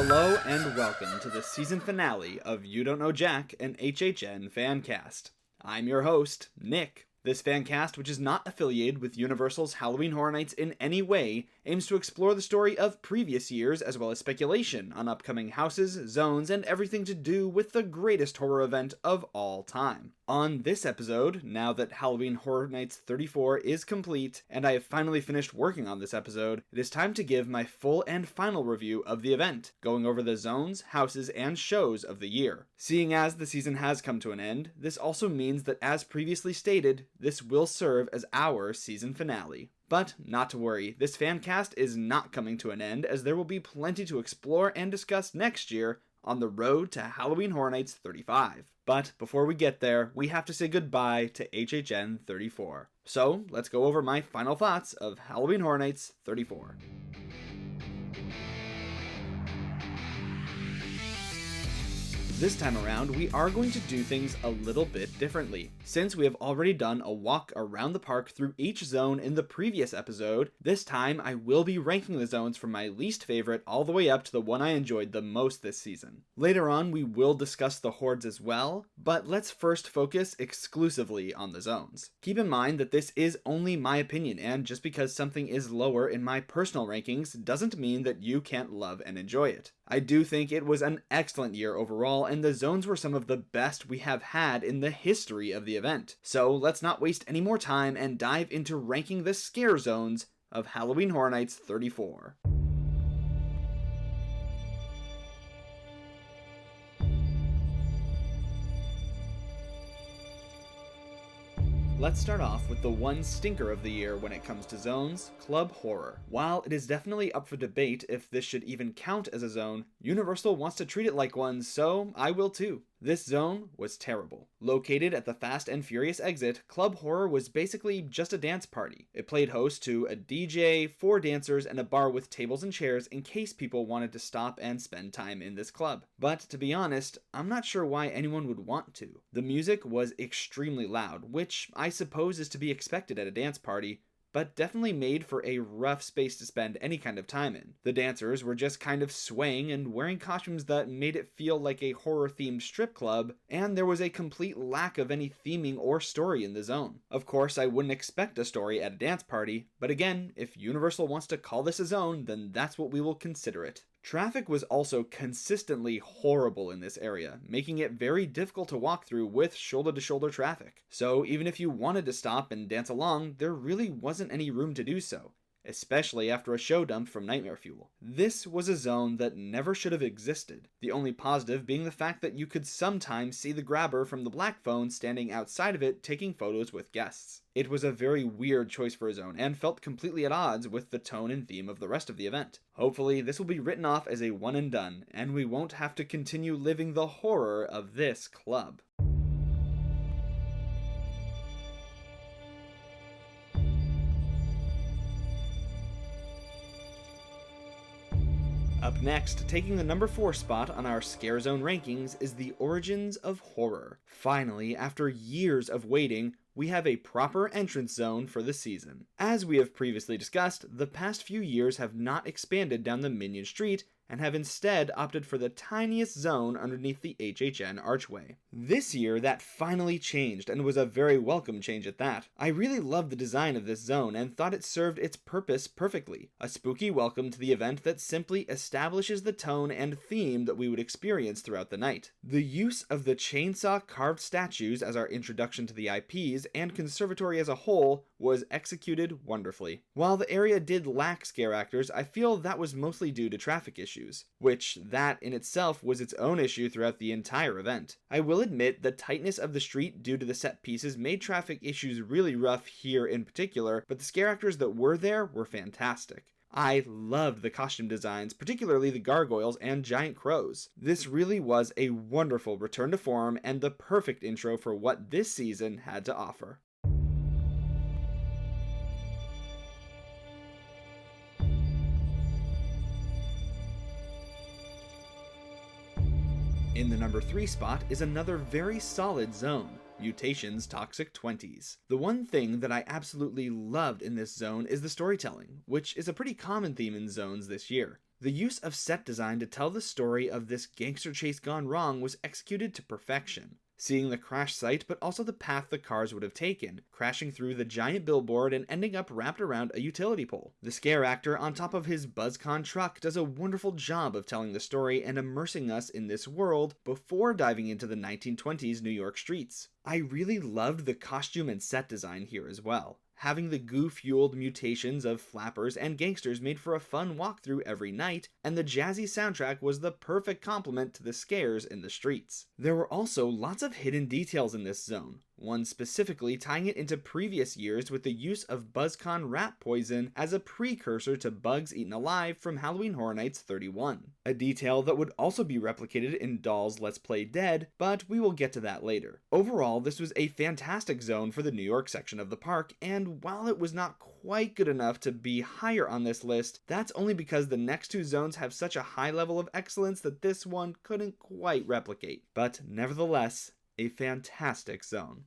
Hello and welcome to the season finale of You Don't Know Jack, an HHN Fan-Cast. I'm your host, Nick. This fan-cast, which is not affiliated with Universal's Halloween Horror Nights in any way, aims to explore the story of previous years as well as speculation on upcoming houses, zones, and everything to do with the greatest horror event of all time. On this episode, now that Halloween Horror Nights 34 is complete, and I have finally finished working on this episode, it is time to give my full and final review of the event, going over the zones, houses, and shows of the year. Seeing as the season has come to an end, this also means that as previously stated, this will serve as our season finale. But not to worry, this fan cast is not coming to an end, as there will be plenty to explore and discuss next year on the road to Halloween Horror Nights 35. But before we get there, we have to say goodbye to HHN 34. So let's go over my final thoughts of Halloween Horror Nights 34. This time around, we are going to do things a little bit differently. Since we have already done a walk around the park through each zone in the previous episode, this time I will be ranking the zones from my least favorite all the way up to the one I enjoyed the most this season. Later on, we will discuss the hordes as well, but let's first focus exclusively on the zones. Keep in mind that this is only my opinion, and just because something is lower in my personal rankings doesn't mean that you can't love and enjoy it. I do think it was an excellent year overall, and the zones were some of the best we have had in the history of the event. So let's not waste any more time and dive into ranking the scare zones of Halloween Horror Nights 34. Let's start off with the one stinker of the year when it comes to zones, Club Horror. While it is definitely up for debate if this should even count as a zone, Universal wants to treat it like one, so I will too. This zone was terrible. Located at the Fast and Furious exit, Club Horror was basically just a dance party. It played host to a DJ, 4 dancers, and a bar with tables and chairs in case people wanted to stop and spend time in this club. But to be honest, I'm not sure why anyone would want to. The music was extremely loud, which I suppose is to be expected at a dance party, but definitely made for a rough space to spend any kind of time in. The dancers were just kind of swaying and wearing costumes that made it feel like a horror-themed strip club, and there was a complete lack of any theming or story in the zone. Of course, I wouldn't expect a story at a dance party, but again, if Universal wants to call this a zone, then that's what we will consider it. Traffic was also consistently horrible in this area, making it very difficult to walk through with shoulder-to-shoulder traffic. So even if you wanted to stop and dance along, there really wasn't any room to do so, especially after a show dump from Nightmare Fuel. This was a zone that never should have existed, the only positive being the fact that you could sometimes see the grabber from the black phone standing outside of it taking photos with guests. It was a very weird choice for a zone, and felt completely at odds with the tone and theme of the rest of the event. Hopefully, this will be written off as a one and done, and we won't have to continue living the horror of this club. Up next, taking the number 4 spot on our Scare Zone rankings is the Origins of Horror. Finally, after years of waiting, we have a proper entrance zone for the season. As we have previously discussed, the past few years have not expanded down the Minion Street, and have instead opted for the tiniest zone underneath the HHN archway. This year, that finally changed, and was a very welcome change at that. I really loved the design of this zone, and thought it served its purpose perfectly. A spooky welcome to the event that simply establishes the tone and theme that we would experience throughout the night. The use of the chainsaw carved statues as our introduction to the IPs, and conservatory as a whole, was executed wonderfully. While the area did lack scare actors, I feel that was mostly due to traffic issues, which that in itself was its own issue throughout the entire event. I will admit the tightness of the street due to the set pieces made traffic issues really rough here in particular, but the scare actors that were there were fantastic. I loved the costume designs, particularly the gargoyles and giant crows. This really was a wonderful return to form and the perfect intro for what this season had to offer. In the number 3 spot is another very solid zone, Mutation's Toxic 20s. The one thing that I absolutely loved in this zone is the storytelling, which is a pretty common theme in zones this year. The use of set design to tell the story of this gangster chase gone wrong was executed to perfection. Seeing the crash site, but also the path the cars would have taken, crashing through the giant billboard and ending up wrapped around a utility pole. The scare actor on top of his BuzzCon truck does a wonderful job of telling the story and immersing us in this world before diving into the 1920s New York streets. I really loved the costume and set design here as well. Having the goo-fueled mutations of flappers and gangsters made for a fun walkthrough every night, and the jazzy soundtrack was the perfect complement to the scares in the streets. There were also lots of hidden details in this zone, one specifically tying it into previous years with the use of BuzzCon rat poison as a precursor to bugs eaten alive from Halloween Horror Nights 31. A detail that would also be replicated in Doll's Let's Play Dead, but we will get to that later. Overall, this was a fantastic zone for the New York section of the park, and while it was not quite good enough to be higher on this list, that's only because the next two zones have such a high level of excellence that this one couldn't quite replicate. But nevertheless, a fantastic zone.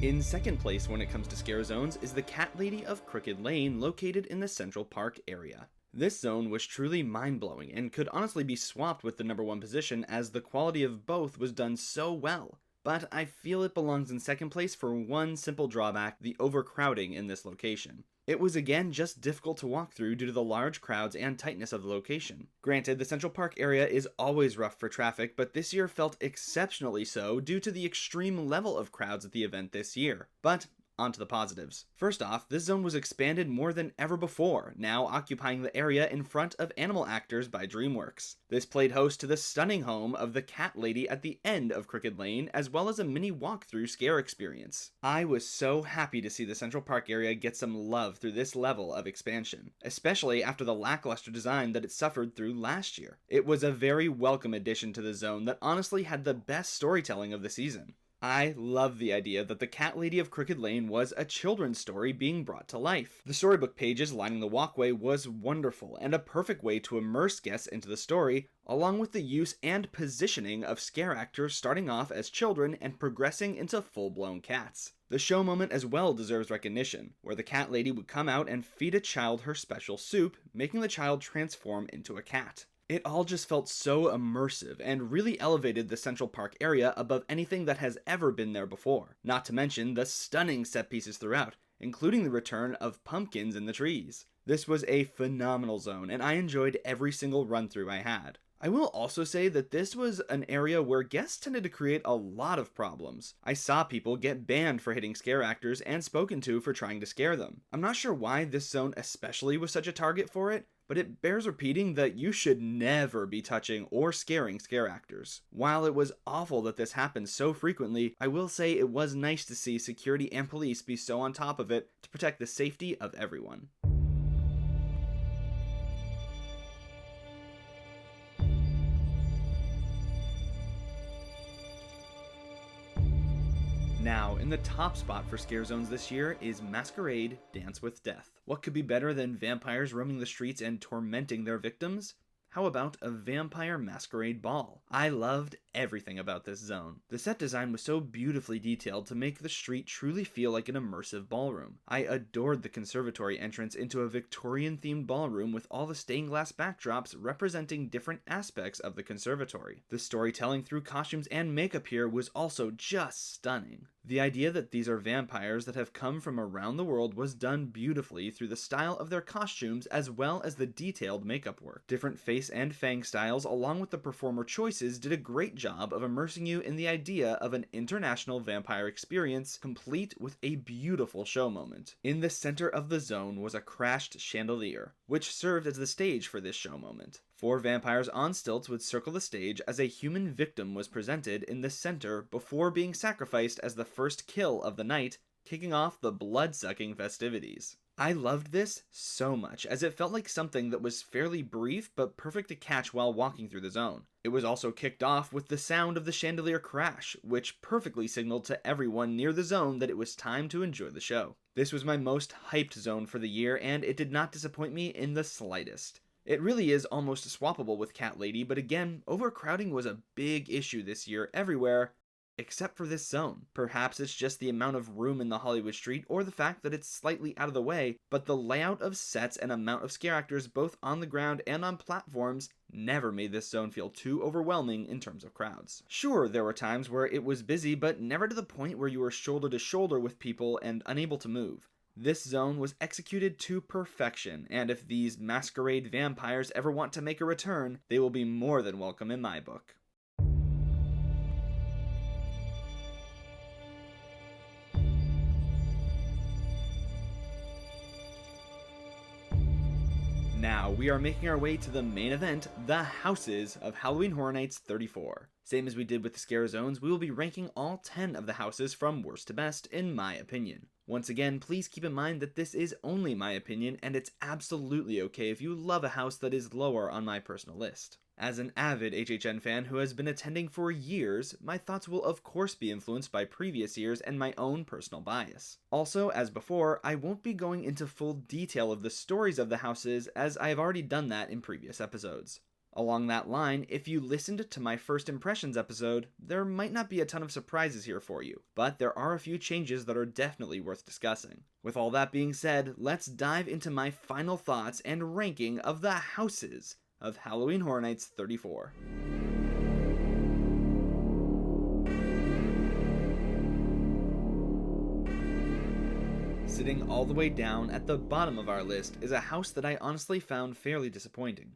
In second place when it comes to scare zones is the Cat Lady of Crooked Lane, located in the Central Park area. This zone was truly mind-blowing and could honestly be swapped with the number one position, as the quality of both was done so well. But I feel it belongs in second place for one simple drawback: the overcrowding in this location. It was again just difficult to walk through due to the large crowds and tightness of the location. Granted, the Central Park area is always rough for traffic, but this year felt exceptionally so due to the extreme level of crowds at the event this year. But on to the positives. First off, this zone was expanded more than ever before, now occupying the area in front of Animal Actors by DreamWorks. This played host to the stunning home of the Cat Lady at the end of Crooked Lane, as well as a mini walkthrough scare experience. I was so happy to see the Central Park area get some love through this level of expansion, especially after the lackluster design that it suffered through last year. It was a very welcome addition to the zone that honestly had the best storytelling of the season. I love the idea that the Cat Lady of Crooked Lane was a children's story being brought to life. The storybook pages lining the walkway was wonderful and a perfect way to immerse guests into the story, along with the use and positioning of scare actors starting off as children and progressing into full-blown cats. The show moment as well deserves recognition, where the Cat Lady would come out and feed a child her special soup, making the child transform into a cat. It all just felt so immersive and really elevated the Central Park area above anything that has ever been there before. Not to mention the stunning set pieces throughout, including the return of pumpkins in the trees. This was a phenomenal zone, and I enjoyed every single run through I had. I will also say that this was an area where guests tended to create a lot of problems. I saw people get banned for hitting scare actors and spoken to for trying to scare them. I'm not sure why this zone especially was such a target for it, but it bears repeating that you should never be touching or scaring scare actors. While it was awful that this happened so frequently, I will say it was nice to see security and police be so on top of it to protect the safety of everyone. Now, in the top spot for scare zones this year is Masquerade Dance with Death. What could be better than vampires roaming the streets and tormenting their victims? How about a vampire masquerade ball? I loved everything about this zone. The set design was so beautifully detailed to make the street truly feel like an immersive ballroom. I adored the conservatory entrance into a Victorian-themed ballroom with all the stained glass backdrops representing different aspects of the conservatory. The storytelling through costumes and makeup here was also just stunning. The idea that these are vampires that have come from around the world was done beautifully through the style of their costumes as well as the detailed makeup work. Different face and fang styles along with the performer choices did a great job of immersing you in the idea of an international vampire experience, complete with a beautiful show moment. In the center of the zone was a crashed chandelier, which served as the stage for this show moment. 4 vampires on stilts would circle the stage as a human victim was presented in the center before being sacrificed as the first kill of the night, kicking off the blood-sucking festivities. I loved this so much, as it felt like something that was fairly brief but perfect to catch while walking through the zone. It was also kicked off with the sound of the chandelier crash, which perfectly signaled to everyone near the zone that it was time to enjoy the show. This was my most hyped zone for the year, and it did not disappoint me in the slightest. It really is almost swappable with Cat Lady, but again, overcrowding was a big issue this year everywhere except for this zone. Perhaps it's just the amount of room in the Hollywood street or the fact that it's slightly out of the way, but the layout of sets and amount of scare actors both on the ground and on platforms never made this zone feel too overwhelming in terms of crowds. Sure, there were times where it was busy, but never to the point where you were shoulder to shoulder with people and unable to move. This zone was executed to perfection, and if these masquerade vampires ever want to make a return, they will be more than welcome in my book. Now, we are making our way to the main event, the houses of Halloween Horror Nights 34. Same as we did with the scare zones, we will be ranking all 10 of the houses from worst to best, in my opinion. Once again, please keep in mind that this is only my opinion, and it's absolutely okay if you love a house that is lower on my personal list. As an avid HHN fan who has been attending for years, my thoughts will of course be influenced by previous years and my own personal bias. Also, as before, I won't be going into full detail of the stories of the houses, as I have already done that in previous episodes. Along that line, if you listened to my first impressions episode, there might not be a ton of surprises here for you, but there are a few changes that are definitely worth discussing. With all that being said, let's dive into my final thoughts and ranking of the houses of Halloween Horror Nights 34. Sitting all the way down at the bottom of our list is a house that I honestly found fairly disappointing.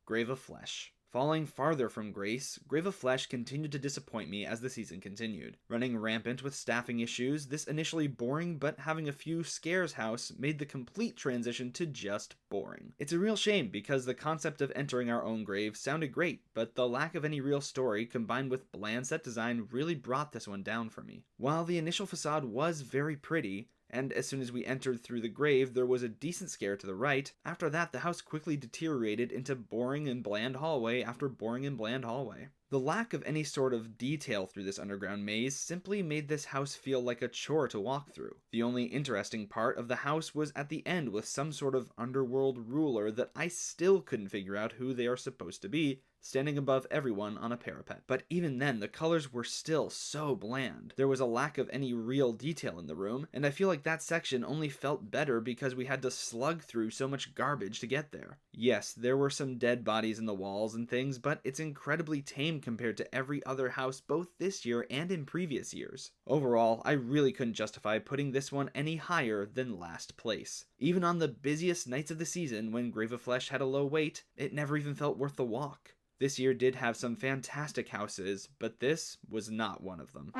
Grave of Flesh. Falling farther from grace, Grave of Flesh continued to disappoint me as the season continued. Running rampant with staffing issues, this initially boring but having a few scares house made the complete transition to just boring. It's a real shame because the concept of entering our own grave sounded great, but the lack of any real story combined with bland set design really brought this one down for me. While the initial facade was very pretty, and as soon as we entered through the grave there was a decent scare to the right, after that the house quickly deteriorated into boring and bland hallway after boring and bland hallway. The lack of any sort of detail through this underground maze simply made this house feel like a chore to walk through. The only interesting part of the house was at the end with some sort of underworld ruler that I still couldn't figure out who they are supposed to be, standing above everyone on a parapet. But even then, the colors were still so bland. There was a lack of any real detail in the room, and I feel like that section only felt better because we had to slug through so much garbage to get there. Yes, there were some dead bodies in the walls and things, but it's incredibly tame compared to every other house both this year and in previous years. Overall, I really couldn't justify putting this one any higher than last place. Even on the busiest nights of the season, when Grave of Flesh had a low wait, it never even felt worth the walk. This year did have some fantastic houses, but this was not one of them.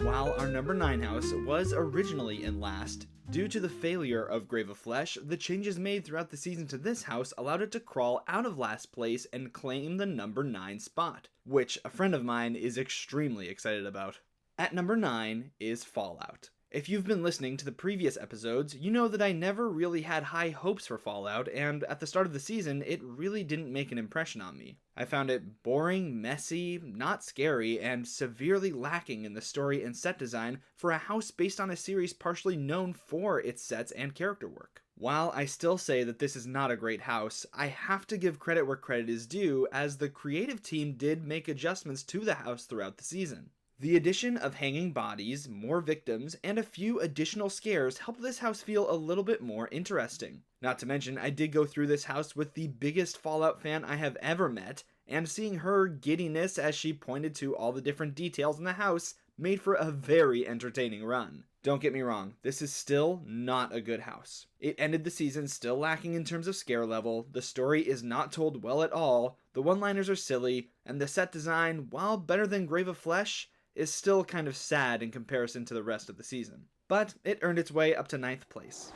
While our number 9 house was originally in last, due to the failure of Grave of Flesh, the changes made throughout the season to this house allowed it to crawl out of last place and claim the number 9 spot, which a friend of mine is extremely excited about. At number 9 is Fallout. If you've been listening to the previous episodes, you know that I never really had high hopes for Fallout, and at the start of the season, it really didn't make an impression on me. I found it boring, messy, not scary, and severely lacking in the story and set design for a house based on a series partially known for its sets and character work. While I still say that this is not a great house, I have to give credit where credit is due, as the creative team did make adjustments to the house throughout the season. The addition of hanging bodies, more victims, and a few additional scares helped this house feel a little bit more interesting. Not to mention, I did go through this house with the biggest Fallout fan I have ever met, and seeing her giddiness as she pointed to all the different details in the house made for a very entertaining run. Don't get me wrong, this is still not a good house. It ended the season still lacking in terms of scare level, the story is not told well at all, the one-liners are silly, and the set design, while better than Grave of Flesh, is still kind of sad in comparison to the rest of the season. But it earned its way up to 9th place.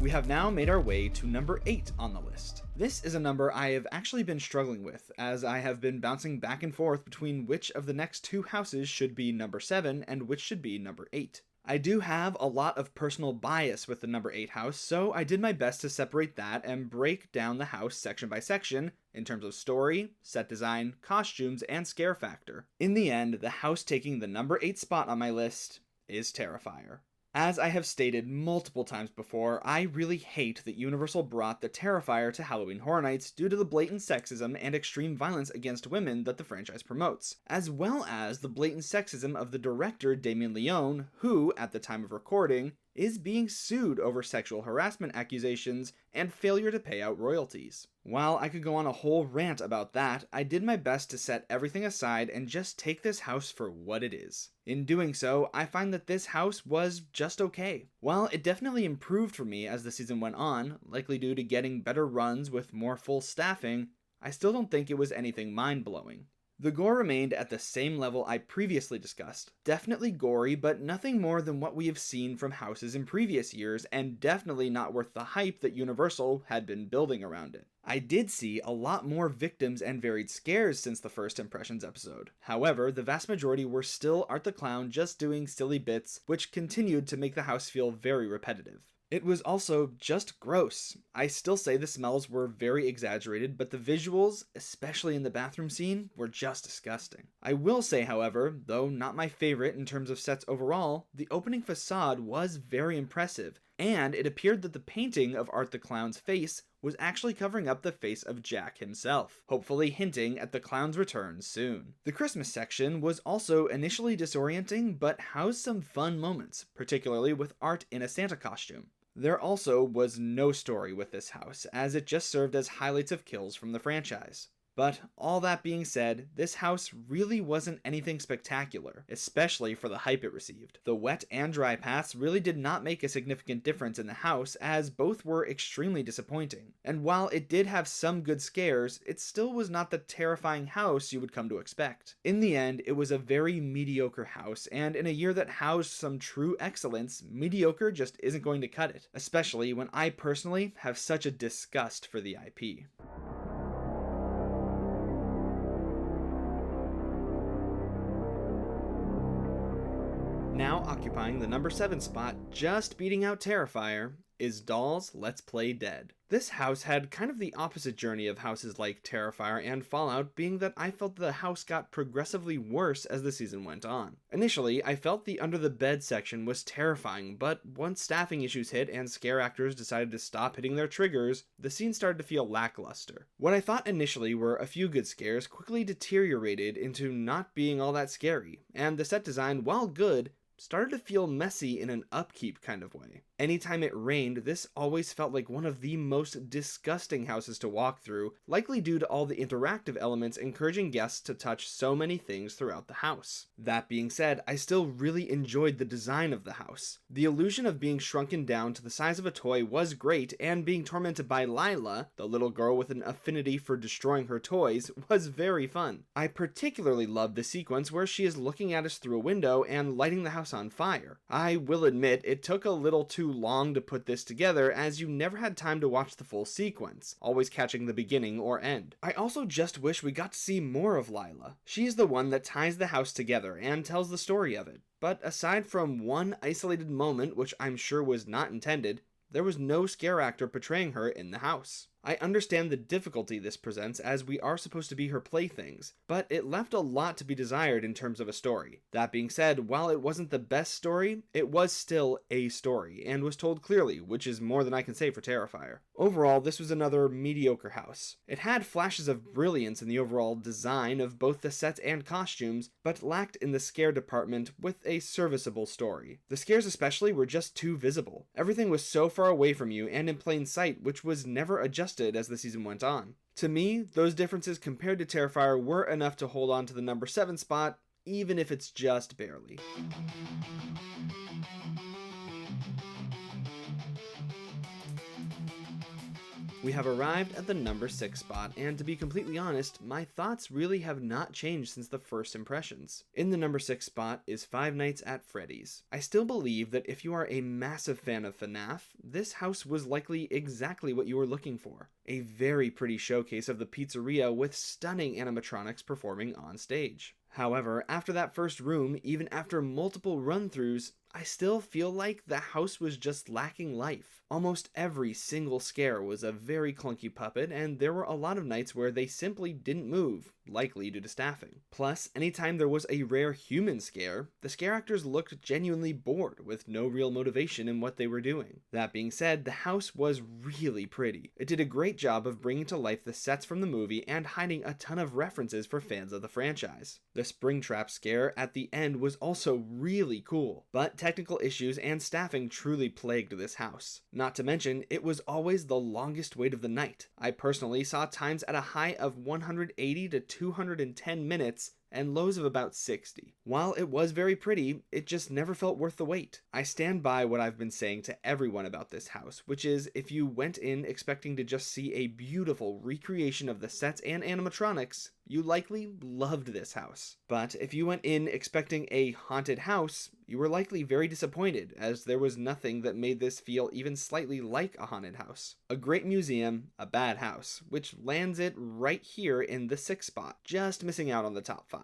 We have now made our way to number 8 on the list. This is a number I have actually been struggling with, as I have been bouncing back and forth between which of the next 2 houses should be number 7 and which should be number 8. I do have a lot of personal bias with the number 8 house, so I did my best to separate that and break down the house section by section in terms of story, set design, costumes, and scare factor. In the end, the house taking the number 8 spot on my list is Terrifier. As I have stated multiple times before, I really hate that Universal brought the Terrifier to Halloween Horror Nights due to the blatant sexism and extreme violence against women that the franchise promotes, as well as the blatant sexism of the director Damien Leone, who, at the time of recording, is being sued over sexual harassment accusations and failure to pay out royalties. While I could go on a whole rant about that, I did my best to set everything aside and just take this house for what it is. In doing so, I find that this house was just okay. While it definitely improved for me as the season went on, likely due to getting better runs with more full staffing, I still don't think it was anything mind-blowing. The gore remained at the same level I previously discussed. Definitely gory, but nothing more than what we have seen from houses in previous years, and definitely not worth the hype that Universal had been building around it. I did see a lot more victims and varied scares since the first impressions episode. However, the vast majority were still Art the Clown just doing silly bits, which continued to make the house feel very repetitive. It was also just gross. I still say the smells were very exaggerated, but the visuals, especially in the bathroom scene, were just disgusting. I will say, however, though not my favorite in terms of sets overall, the opening facade was very impressive, and it appeared that the painting of Art the Clown's face was actually covering up the face of Jack himself, hopefully hinting at the clown's return soon. The Christmas section was also initially disorienting, but housed some fun moments, particularly with Art in a Santa costume. There also was no story with this house, as it just served as highlights of kills from the franchise. But all that being said, this house really wasn't anything spectacular, especially for the hype it received. The wet and dry paths really did not make a significant difference in the house, as both were extremely disappointing. And while it did have some good scares, it still was not the terrifying house you would come to expect. In the end, it was a very mediocre house, and in a year that housed some true excellence, mediocre just isn't going to cut it, especially when I personally have such a disgust for the IP. Now occupying the number 7 spot, just beating out Terrifier, is Doll's Let's Play Dead. This house had kind of the opposite journey of houses like Terrifier and Fallout, being that I felt the house got progressively worse as the season went on. Initially, I felt the under the bed section was terrifying, but once staffing issues hit and scare actors decided to stop hitting their triggers, the scene started to feel lackluster. What I thought initially were a few good scares quickly deteriorated into not being all that scary, and the set design, while good, started to feel messy in an upkeep kind of way. Anytime it rained, this always felt like one of the most disgusting houses to walk through, likely due to all the interactive elements encouraging guests to touch so many things throughout the house. That being said, I still really enjoyed the design of the house. The illusion of being shrunken down to the size of a toy was great, and being tormented by Lila, the little girl with an affinity for destroying her toys, was very fun. I particularly loved the sequence where she is looking at us through a window and lighting the house on fire. I will admit it took a little too long to put this together, as you never had time to watch the full sequence, always catching the beginning or end. I also just wish we got to see more of Lila. She's the one that ties the house together and tells the story of it. But aside from one isolated moment, which I'm sure was not intended, there was no scare actor portraying her in the house. I understand the difficulty this presents, as we are supposed to be her playthings, but it left a lot to be desired in terms of a story. That being said, while it wasn't the best story, it was still a story, and was told clearly, which is more than I can say for Terrifier. Overall, this was another mediocre house. It had flashes of brilliance in the overall design of both the sets and costumes, but lacked in the scare department with a serviceable story. The scares especially were just too visible. Everything was so far away from you and in plain sight, which was never adjusted as the season went on. To me, those differences compared to Terrifier were enough to hold on to the number 7 spot, even if it's just barely. We have arrived at the number 6 spot, and to be completely honest, my thoughts really have not changed since the first impressions. In the number 6 spot is Five Nights at Freddy's. I still believe that if you are a massive fan of FNAF, this house was likely exactly what you were looking for. A very pretty showcase of the pizzeria with stunning animatronics performing on stage. However, after that first room, even after multiple run-throughs, I still feel like the house was just lacking life. Almost every single scare was a very clunky puppet, and there were a lot of nights where they simply didn't move, likely due to staffing. Plus, anytime there was a rare human scare, the scare actors looked genuinely bored with no real motivation in what they were doing. That being said, the house was really pretty. It did a great job of bringing to life the sets from the movie and hiding a ton of references for fans of the franchise. The Springtrap scare at the end was also really cool, but technical issues and staffing truly plagued this house. Not to mention, it was always the longest wait of the night. I personally saw times at a high of 180 to 210 minutes and lows of about 60. While it was very pretty, it just never felt worth the wait. I stand by what I've been saying to everyone about this house, which is if you went in expecting to just see a beautiful recreation of the sets and animatronics, you likely loved this house. But if you went in expecting a haunted house, you were likely very disappointed, as there was nothing that made this feel even slightly like a haunted house. A great museum, a bad house, which lands it right here in the 6th spot, just missing out on the top 5.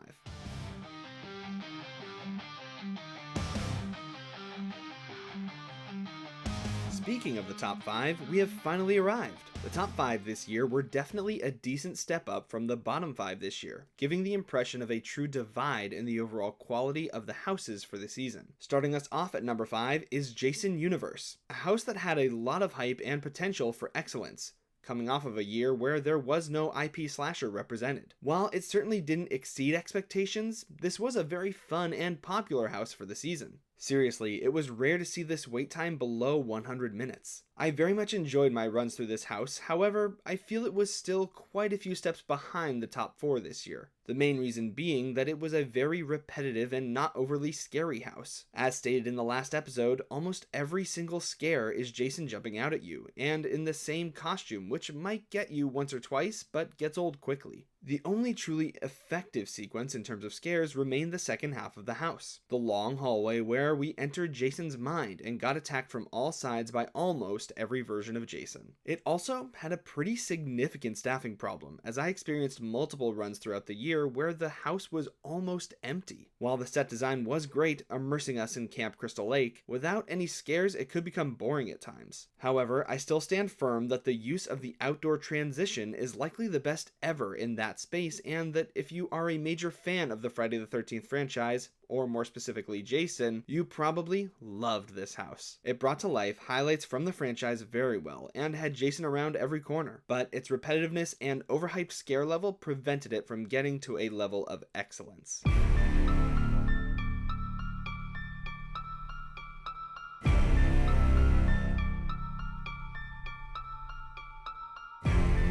Speaking of the top 5, we have finally arrived. The top 5 this year were definitely a decent step up from the bottom 5 this year, giving the impression of a true divide in the overall quality of the houses for the season. Starting us off at number 5 is Jason Universe, a house that had a lot of hype and potential for excellence, coming off of a year where there was no IP slasher represented. While it certainly didn't exceed expectations, this was a very fun and popular house for the season. Seriously, it was rare to see this wait time below 100 minutes. I very much enjoyed my runs through this house, however, I feel it was still quite a few steps behind the top 4 this year. The main reason being that it was a very repetitive and not overly scary house. As stated in the last episode, almost every single scare is Jason jumping out at you, and in the same costume, which might get you once or twice, but gets old quickly. The only truly effective sequence in terms of scares remained the second half of the house. The long hallway where we entered Jason's mind and got attacked from all sides by almost every version of Jason. It also had a pretty significant staffing problem, as I experienced multiple runs throughout the year where the house was almost empty. While the set design was great, immersing us in Camp Crystal Lake, without any scares it could become boring at times. However, I still stand firm that the use of the outdoor transition is likely the best ever in that space, and that if you are a major fan of the Friday the 13th franchise, or more specifically Jason, you probably loved this house. It brought to life highlights from the franchise very well, and had Jason around every corner, but its repetitiveness and overhyped scare level prevented it from getting to a level of excellence.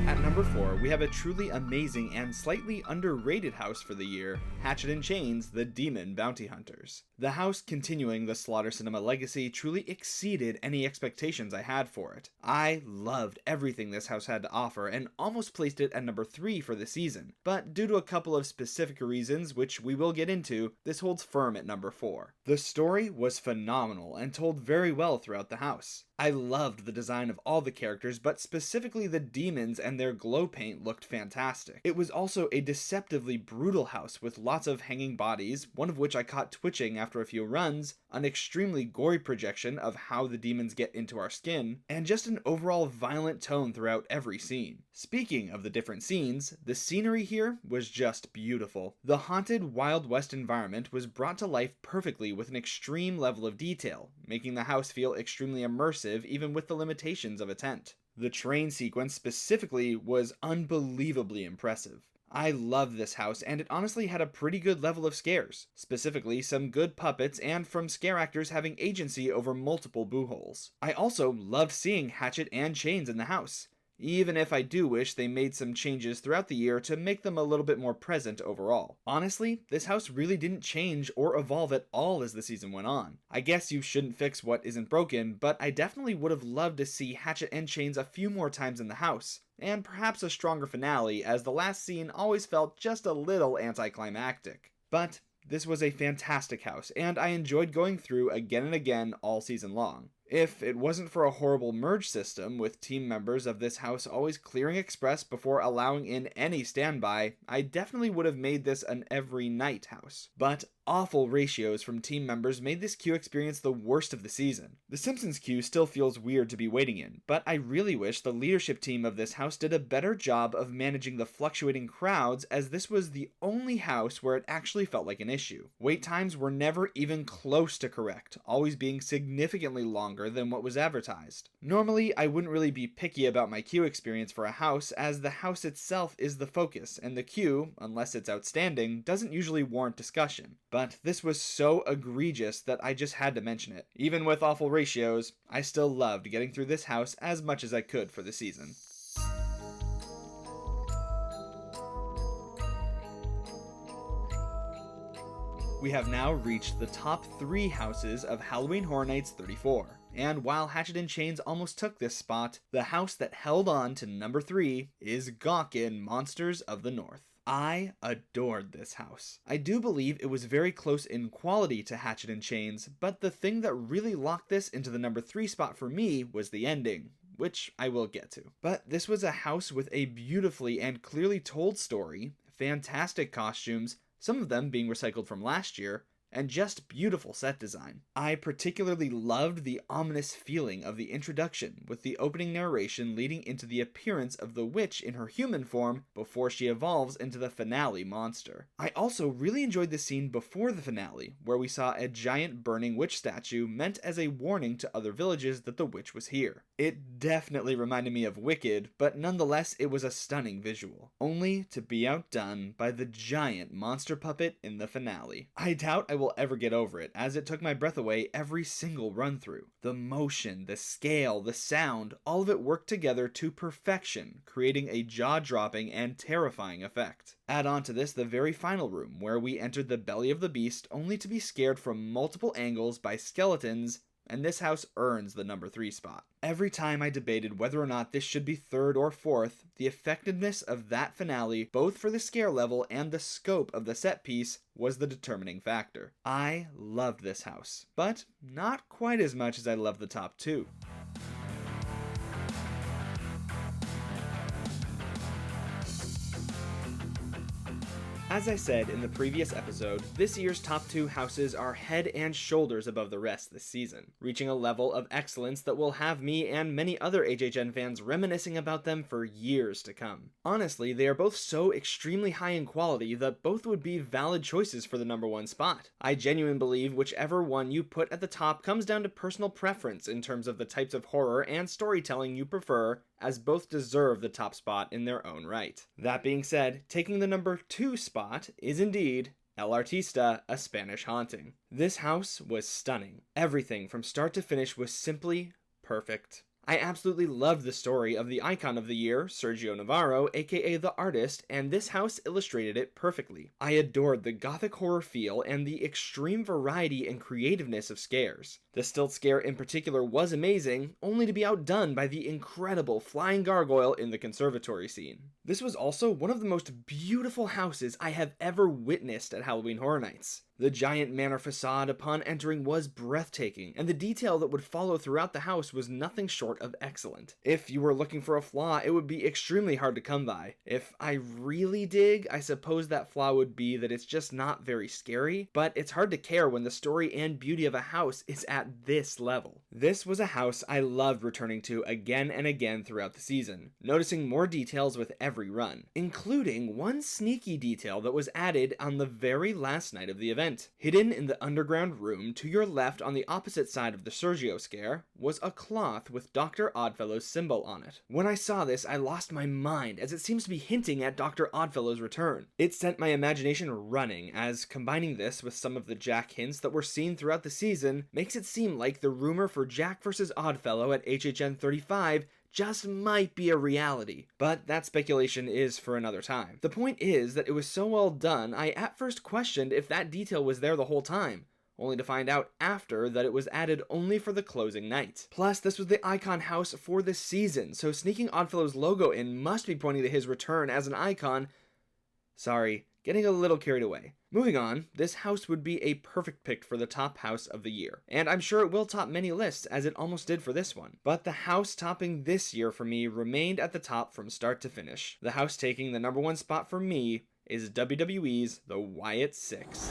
At number 4, we have a truly amazing and slightly underrated house for the year, HHN Chain's The Demon Bounty Hunters. The house, continuing the Slaughter Cinema legacy, truly exceeded any expectations I had for it. I loved everything this house had to offer and almost placed it at number 3 for the season, but due to a couple of specific reasons, which we will get into, this holds firm at number 4. The story was phenomenal and told very well throughout the house. I loved the design of all the characters, but specifically the demons and their glow paint looked fantastic. It was also a deceptively brutal house with lots of hanging bodies, one of which I caught twitching after a few runs, an extremely gory projection of how the demons get into our skin, and just an overall violent tone throughout every scene. Speaking of the different scenes, the scenery here was just beautiful. The haunted Wild West environment was brought to life perfectly with an extreme level of detail, making the house feel extremely immersive even with the limitations of a tent. The train sequence specifically was unbelievably impressive. I loved this house, and it honestly had a pretty good level of scares, specifically some good puppets and from scare actors having agency over multiple boo holes. I also loved seeing Hatchet and Chains in the house, even if I do wish they made some changes throughout the year to make them a little bit more present overall. Honestly, this house really didn't change or evolve at all as the season went on. I guess you shouldn't fix what isn't broken, but I definitely would have loved to see Hatchet and Chains a few more times in the house, and perhaps a stronger finale, as the last scene always felt just a little anticlimactic. But this was a fantastic house, and I enjoyed going through again and again all season long. If it wasn't for a horrible merge system, with team members of this house always clearing express before allowing in any standby, I definitely would have made this an every night house. But awful ratios from team members made this queue experience the worst of the season. The Simpsons queue still feels weird to be waiting in, but I really wish the leadership team of this house did a better job of managing the fluctuating crowds, as this was the only house where it actually felt like an issue. Wait times were never even close to correct, always being significantly longer than what was advertised. Normally, I wouldn't really be picky about my queue experience for a house, as the house itself is the focus, and the queue, unless it's outstanding, doesn't usually warrant discussion. But this was so egregious that I just had to mention it. Even with awful ratios, I still loved getting through this house as much as I could for the season. We have now reached the top 3 houses of Halloween Horror Nights 34. And while Hatchet & Chains almost took this spot, the house that held on to number 3 is Gawkin Monsters of the North. I adored this house. I do believe it was very close in quality to Hatchet & Chains, but the thing that really locked this into the number 3 spot for me was the ending, which I will get to. But this was a house with a beautifully and clearly told story, fantastic costumes, some of them being recycled from last year, and just beautiful set design. I particularly loved the ominous feeling of the introduction, with the opening narration leading into the appearance of the witch in her human form before she evolves into the finale monster. I also really enjoyed the scene before the finale, where we saw a giant burning witch statue meant as a warning to other villages that the witch was here. It definitely reminded me of Wicked, but nonetheless it was a stunning visual, only to be outdone by the giant monster puppet in the finale. I doubt I will ever get over it, as it took my breath away every single run through. The motion, the scale, the sound, all of it worked together to perfection, creating a jaw-dropping and terrifying effect. Add on to this the very final room, where we entered the belly of the beast only to be scared from multiple angles by skeletons, and this house earns the number 3 spot. Every time I debated whether or not this should be 3rd or 4th, the effectiveness of that finale, both for the scare level and the scope of the set piece, was the determining factor. I loved this house, but not quite as much as I loved the top 2. As I said in the previous episode, this year's top 2 houses are head and shoulders above the rest this season, reaching a level of excellence that will have me and many other HHN fans reminiscing about them for years to come. Honestly, they are both so extremely high in quality that both would be valid choices for the number 1 spot. I genuinely believe whichever one you put at the top comes down to personal preference in terms of the types of horror and storytelling you prefer, as both deserve the top spot in their own right. That being said, taking the number 2 spot is indeed El Artista, A Spanish Haunting. This house was stunning. Everything from start to finish was simply perfect. I absolutely loved the story of the icon of the year, Sergio Navarro, aka The Artist, and this house illustrated it perfectly. I adored the gothic horror feel and the extreme variety and creativeness of scares. The stilt scare in particular was amazing, only to be outdone by the incredible flying gargoyle in the conservatory scene. This was also one of the most beautiful houses I have ever witnessed at Halloween Horror Nights. The giant manor facade upon entering was breathtaking, and the detail that would follow throughout the house was nothing short of excellent. If you were looking for a flaw, it would be extremely hard to come by. If I really dig, I suppose that flaw would be that it's just not very scary, but it's hard to care when the story and beauty of a house is at this level. This was a house I loved returning to again and again throughout the season, noticing more details with every run, including one sneaky detail that was added on the very last night of the event. Hidden in the underground room to your left on the opposite side of the Sergio scare was a cloth with Dr. Oddfellow's symbol on it. When I saw this, I lost my mind, as it seems to be hinting at Dr. Oddfellow's return. It sent my imagination running, as combining this with some of the Jack hints that were seen throughout the season makes it seem like the rumor for Jack vs. Oddfellow at HHN 35 just might be a reality, but that speculation is for another time. The point is that it was so well done, I at first questioned if that detail was there the whole time, only to find out after that it was added only for the closing night. Plus, this was the icon house for the season, so sneaking Oddfellow's logo in must be pointing to his return as an icon. Sorry, getting a little carried away. Moving on, this house would be a perfect pick for the top house of the year, and I'm sure it will top many lists as it almost did for this one. But the house topping this year for me remained at the top from start to finish. The house taking the number 1 spot for me is WWE's The Wyatt Six.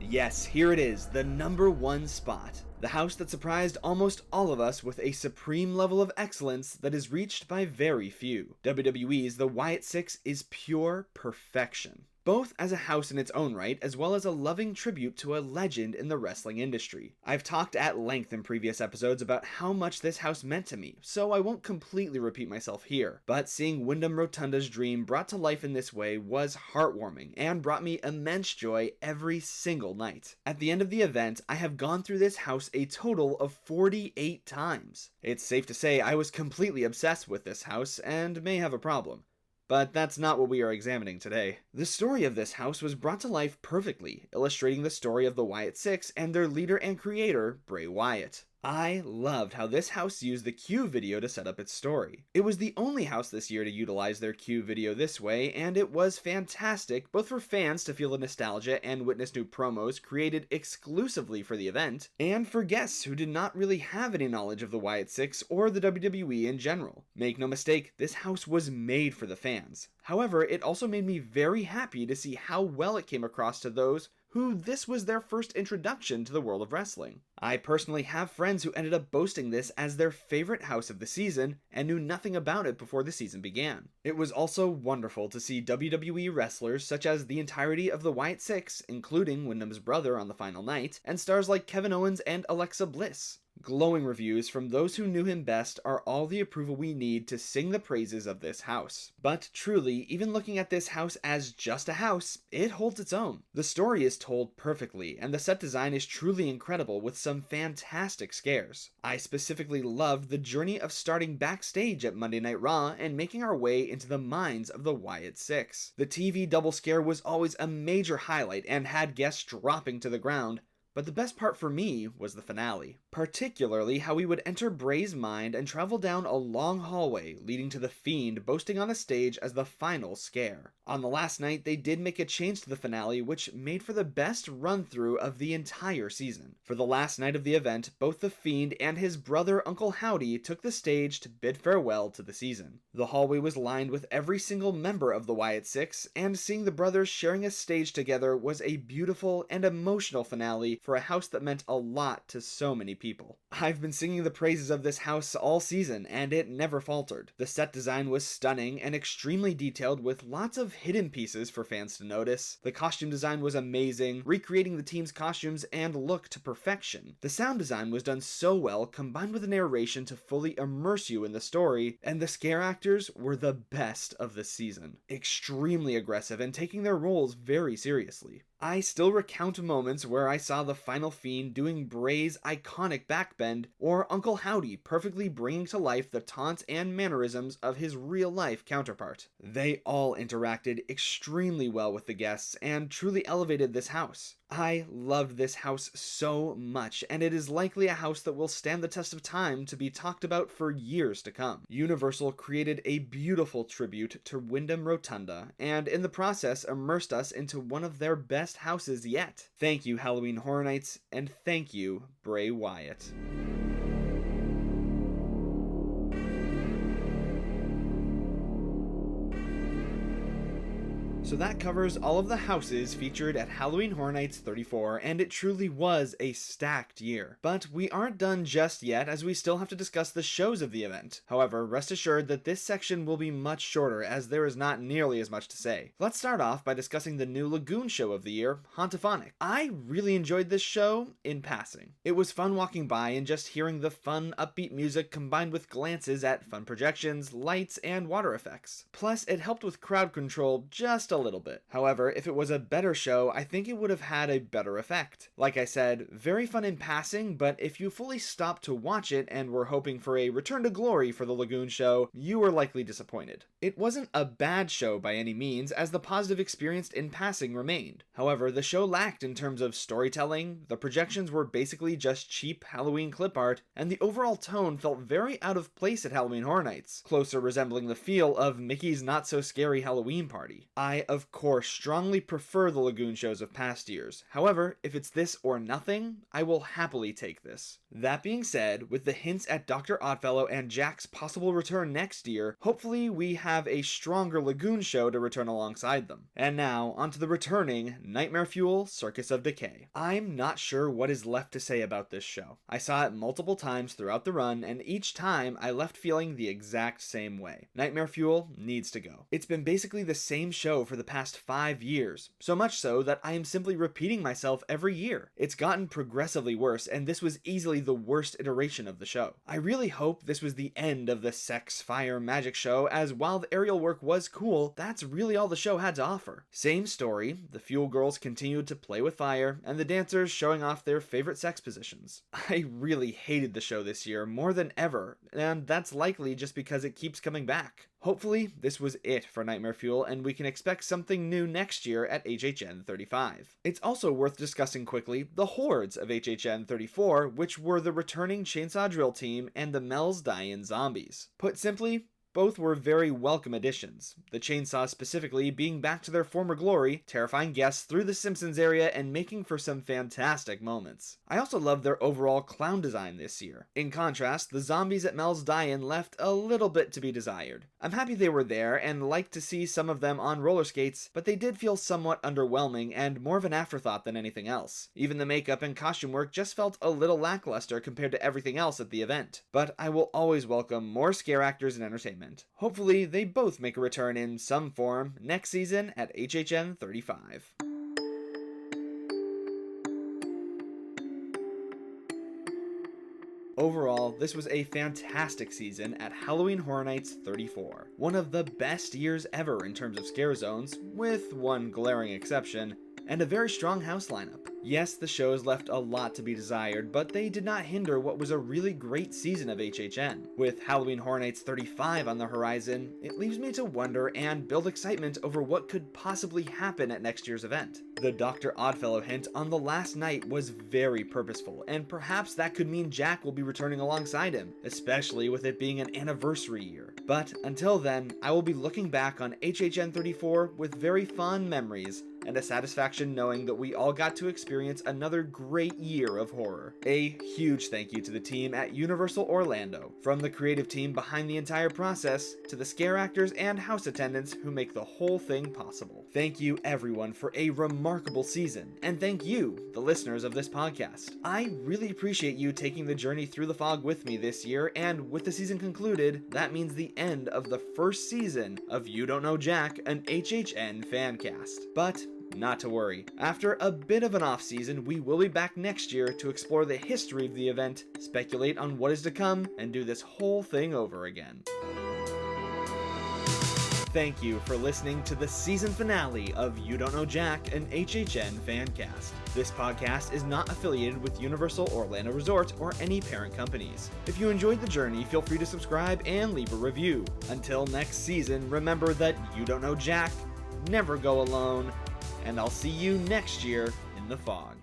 Yes, here it is, the number one spot. The house that surprised almost all of us with a supreme level of excellence that is reached by very few. WWE's The Wyatt Six is pure perfection, both as a house in its own right, as well as a loving tribute to a legend in the wrestling industry. I've talked at length in previous episodes about how much this house meant to me, so I won't completely repeat myself here, but seeing Wyndham Rotunda's dream brought to life in this way was heartwarming, and brought me immense joy every single night. At the end of the event, I have gone through this house a total of 48 times. It's safe to say I was completely obsessed with this house, and may have a problem. But that's not what we are examining today. The story of this house was brought to life perfectly, illustrating the story of the Wyatt Six and their leader and creator, Bray Wyatt. I loved how this house used the Q video to set up its story. It was the only house this year to utilize their Q video this way, and it was fantastic both for fans to feel the nostalgia and witness new promos created exclusively for the event, and for guests who did not really have any knowledge of the Wyatt Six or the WWE in general. Make no mistake, this house was made for the fans. However, it also made me very happy to see how well it came across to those who this was their first introduction to the world of wrestling. I personally have friends who ended up boasting this as their favorite house of the season and knew nothing about it before the season began. It was also wonderful to see WWE wrestlers such as the entirety of the Wyatt Six, including Wyndham's brother on the final night, and stars like Kevin Owens and Alexa Bliss. Glowing reviews from those who knew him best are all the approval we need to sing the praises of this house. But truly, even looking at this house as just a house, it holds its own. The story is told perfectly, and the set design is truly incredible with some fantastic scares. I specifically loved the journey of starting backstage at Monday Night Raw and making our way into the minds of the Wyatt Six. The TV double scare was always a major highlight and had guests dropping to the ground, but the best part for me was the finale. Particularly how we would enter Bray's mind and travel down a long hallway leading to the Fiend boasting on a stage as the final scare. On the last night, they did make a change to the finale which made for the best run-through of the entire season. For the last night of the event, both the Fiend and his brother Uncle Howdy took the stage to bid farewell to the season. The hallway was lined with every single member of the Wyatt Six, and seeing the brothers sharing a stage together was a beautiful and emotional finale for a house that meant a lot to so many people. I've been singing the praises of this house all season, and it never faltered. The set design was stunning and extremely detailed with lots of hidden pieces for fans to notice. The costume design was amazing, recreating the team's costumes and look to perfection. The sound design was done so well, combined with the narration to fully immerse you in the story, and the scare actors were the best of the season. Extremely aggressive and taking their roles very seriously. I still recount moments where I saw the final Fiend doing Bray's iconic backbend, or Uncle Howdy perfectly bringing to life the taunts and mannerisms of his real-life counterpart. They all interacted extremely well with the guests and truly elevated this house. I loved this house so much, and it is likely a house that will stand the test of time to be talked about for years to come. Universal created a beautiful tribute to Wyndham Rotunda, and in the process immersed us into one of their best houses yet. Thank you, Halloween Horror Nights, and thank you, Bray Wyatt. So that covers all of the houses featured at Halloween Horror Nights 34, and it truly was a stacked year. But we aren't done just yet, as we still have to discuss the shows of the event. However, rest assured that this section will be much shorter, as there is not nearly as much to say. Let's start off by discussing the new Lagoon show of the year, Hauntophonic. I really enjoyed this show in passing. It was fun walking by and just hearing the fun, upbeat music combined with glances at fun projections, lights, and water effects. Plus, it helped with crowd control just a little bit. However, if it was a better show, I think it would have had a better effect. Like I said, very fun in passing, but if you fully stopped to watch it and were hoping for a return to glory for the Lagoon show, you were likely disappointed. It wasn't a bad show by any means, as the positive experience in passing remained. However, the show lacked in terms of storytelling, the projections were basically just cheap Halloween clip art, and the overall tone felt very out of place at Halloween Horror Nights, closer resembling the feel of Mickey's Not So Scary Halloween Party. I of course, strongly prefer the Lagoon shows of past years. However, if it's this or nothing, I will happily take this. That being said, with the hints at Dr. Oddfellow and Jack's possible return next year, hopefully we have a stronger Lagoon show to return alongside them. And now, onto the returning Nightmare Fuel Circus of Decay. I'm not sure what is left to say about this show. I saw it multiple times throughout the run, and each time I left feeling the exact same way. Nightmare Fuel needs to go. It's been basically the same show for the past 5 years, so much so that I am simply repeating myself every year. It's gotten progressively worse, and this was easily the worst iteration of the show. I really hope this was the end of the sex, fire, magic show, as while the aerial work was cool, that's really all the show had to offer. Same story, the Fuel girls continued to play with fire, and the dancers showing off their favorite sex positions. I really hated the show this year more than ever, and that's likely just because it keeps coming back. Hopefully, this was it for Nightmare Fuel, and we can expect something new next year at HHN 35. It's also worth discussing quickly the hordes of HHN 34, which were the returning Chainsaw Drill team and the Mel's Die-In zombies. Put simply, both were very welcome additions, the Chainsaws specifically being back to their former glory, terrifying guests through the Simpsons area and making for some fantastic moments. I also love their overall clown design this year. In contrast, the zombies at Mel's Die-In left a little bit to be desired. I'm happy they were there and liked to see some of them on roller skates, but they did feel somewhat underwhelming and more of an afterthought than anything else. Even the makeup and costume work just felt a little lackluster compared to everything else at the event. But I will always welcome more scare actors and entertainment. Hopefully, they both make a return in some form next season at HHN 35. Overall, this was a fantastic season at Halloween Horror Nights 34. One of the best years ever in terms of scare zones, with one glaring exception, and a very strong house lineup. Yes, the shows left a lot to be desired, but they did not hinder what was a really great season of HHN. With Halloween Horror Nights 35 on the horizon, it leaves me to wonder and build excitement over what could possibly happen at next year's event. The Dr. Oddfellow hint on the last night was very purposeful, and perhaps that could mean Jack will be returning alongside him, especially with it being an anniversary year. But until then, I will be looking back on HHN 34 with very fond memories, and a satisfaction knowing that we all got to experience another great year of horror. A huge thank you to the team at Universal Orlando, from the creative team behind the entire process, to the scare actors and house attendants who make the whole thing possible. Thank you everyone for a remarkable season, and thank you, the listeners of this podcast. I really appreciate you taking the journey through the fog with me this year, and with the season concluded, that means the end of the first season of You Don't Know Jack, an HHN Fan-Cast. But not to worry. After a bit of an off-season, we will be back next year to explore the history of the event, speculate on what is to come, and do this whole thing over again. Thank you for listening to the season finale of You Don't Know Jack, an HHN Fan-Cast. This podcast is not affiliated with Universal Orlando Resort or any parent companies. If you enjoyed the journey, feel free to subscribe and leave a review. Until next season, remember that you don't know Jack, never go alone, and I'll see you next year in the fog.